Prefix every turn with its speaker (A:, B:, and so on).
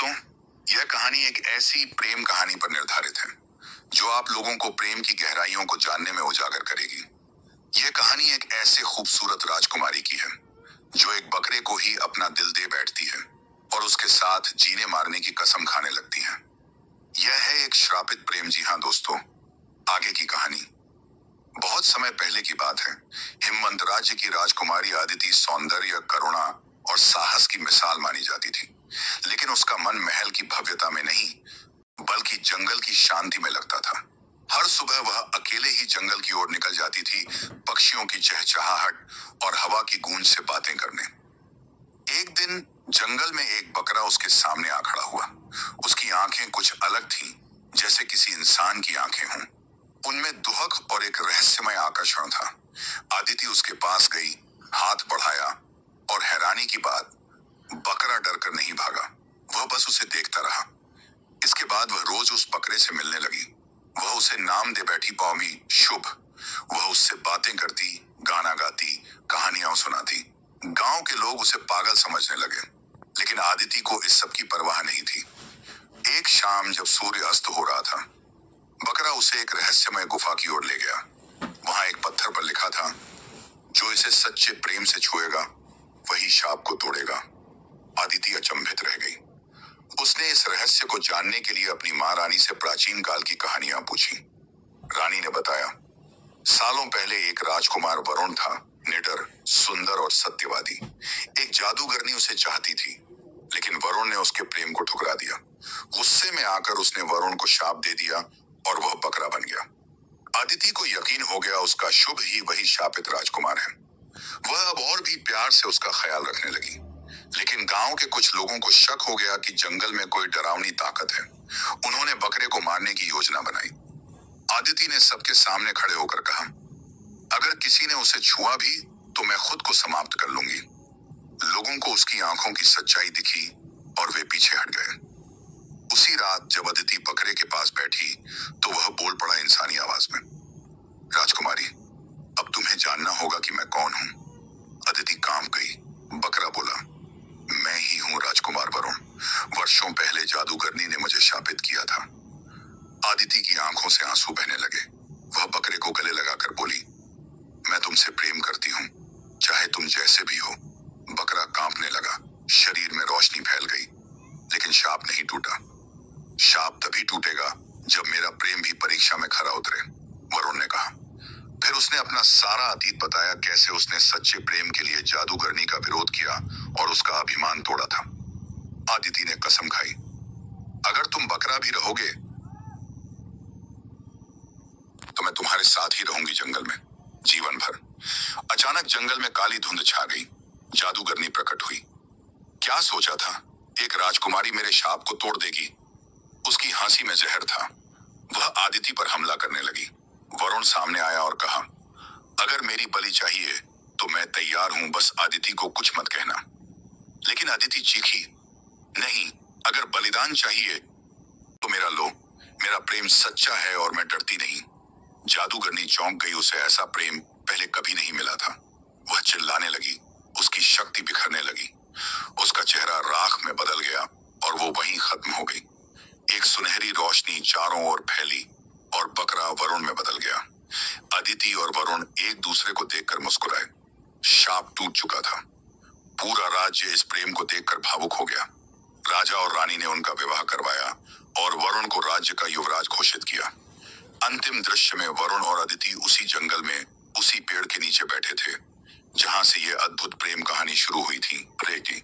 A: दोस्तों, यह कहानी एक ऐसी प्रेम कहानी पर निर्धारित है जो आप लोगों को प्रेम की गहराइयों को जानने में उजागर करेगी। यह कहानी एक ऐसे खूबसूरत राजकुमारी की है जो एक बकरे को ही अपना दिल दे बैठती है और उसके साथ जीने मारने की कसम खाने लगती है। यह है एक श्रापित प्रेम। जी हाँ दोस्तों, आगे की कहानी। बहुत समय पहले की बात है। हिमवंत राज्य की राजकुमारी अदिति सौंदर्य, करुणा और साहस की मिसाल मानी जाती थी, लेकिन उसका मन महल की भव्यता में नहीं बल्कि जंगल की शांति में लगता था। हर सुबह वह अकेले ही जंगल की ओर निकल जाती थी, पक्षियों की चहचहाहट और हवा की गूंज से बातें करने। एक दिन जंगल में एक बकरा उसके सामने आ खड़ा हुआ। उसकी आंखें कुछ अलग थीं, जैसे किसी इंसान की आंखें हों। उनमें दुहक और एक रहस्यमय आकर्षण था। आदिति उसके पास गई, हाथ बढ़ाया और हैरानी की बात, बकरा डरकर नहीं भागा। वह बस उसे देखता रहा। इसके बाद वह रोज उस बकरे से मिलने लगी। वह उसे नाम दे बैठी, पौमी शुभ। वह उससे बातें करती, गाना गाती, कहानियां सुनाती। गांव के लोग उसे पागल समझने लगे, लेकिन आदिति को इस सब की परवाह नहीं थी। एक शाम जब सूर्य अस्त हो रहा था, बकरा उसे एक रहस्यमय गुफा की ओर ले गया। वहां एक पत्थर पर लिखा था, जो इसे सच्चे प्रेम से छुएगा वही शाप को तोड़ेगा। आदिति अचंभित रह गई। उसने इस रहस्य को जानने के लिए अपनी माँ रानी से प्राचीन काल की कहानियां पूछी। रानी ने बताया, सालों पहले एक राजकुमार वरुण था, निडर, सुंदर और सत्यवादी। एक जादूगरनी उसे चाहती थी, लेकिन वरुण ने उसके प्रेम को ठुकरा दिया। गुस्से में आकर उसने वरुण को शाप दे दिया और वह बकरा बन गया। आदिति को यकीन हो गया उसका शुभ ही वही शापित राजकुमार है। वह अब और भी प्यार से उसका ख्याल रखने लगी, लेकिन गांव के कुछ लोगों को शक हो गया कि जंगल में कोई डरावनी ताकत है। उन्होंने बकरे को मारने की योजना बनाई। आदिति ने सबके सामने खड़े होकर कहा, अगर किसी ने उसे छुआ भी तो मैं खुद को समाप्त कर लूंगी। लोगों को उसकी आंखों की सच्चाई दिखी और वे पीछे हट गए। उसी रात जब अदिति बकरे के पास बैठी तो वह बोल पड़ा इंसानी आवाज में, राजकुमारी, अब तुम्हें जानना होगा कि मैं कौन हूँ। अदिति कांप गई। बकरा बोला, मैं ही हूँ राजकुमार वरुण। वर्षों पहले जादूगरनी ने मुझे शापित किया था। आदिति की आंखों से आंसू बहने लगे। वह बकरे को गले लगाकर बोली, मैं तुमसे प्रेम करती हूँ, चाहे तुम जैसे भी हो। बकरा कांपने लगा, शरीर में रोशनी फैल गई, लेकिन शाप नहीं टूटा। शाप तभी टूटेगा जब मेरा प्रेम भी परीक्षा में खरा उतरे, वरुण ने कहा। फिर उसने अपना सारा अतीत बताया, कैसे उसने सच्चे प्रेम के लिए जादूगरनी का विरोध किया और उसका अभिमान तोड़ा था। आदिति ने कसम खाई, अगर तुम बकरा भी रहोगे तो मैं तुम्हारे साथ ही रहूंगी जंगल में, जीवन भर। अचानक जंगल में काली धुंध छा गई। जादूगरनी प्रकट हुई। क्या सोचा था, एक राजकुमारी मेरे शाप को तोड़ देगी? उसकी हंसी में जहर था। वह आदिति पर हमला करने लगी। वरुण सामने आया और कहा, अगर मेरी बलि चाहिए तो मैं तैयार हूं, बस आदिति को कुछ मत कहना। लेकिन आदिति चीखी, नहीं, अगर बलिदान चाहिए तो मेरा लो। मेरा प्रेम सच्चा है और मैं डरती नहीं। जादूगरनी चौंक गई। उसे ऐसा प्रेम पहले कभी नहीं मिला था। वह चिल्लाने लगी, उसकी शक्ति बिखरने लगी। उसका चेहरा राख में बदल गया और वो वहीं खत्म हो गई। एक सुनहरी रोशनी चारों ओर फैली और बकरा वरुण में बदल गया। अदिति और वरुण एक दूसरे को देखकर मुस्कुराए। शाप टूट चुका था। पूरा राज्य इस प्रेम को देखकर भावुक हो गया। राजा और रानी ने उनका विवाह करवाया और वरुण को राज्य का युवराज घोषित किया। अंतिम दृश्य में वरुण और अदिति उसी जंगल में, उसी पेड़ के नीचे बैठे थे जहां से यह अद्भुत प्रेम कहानी शुरू हुई थी। प्रे की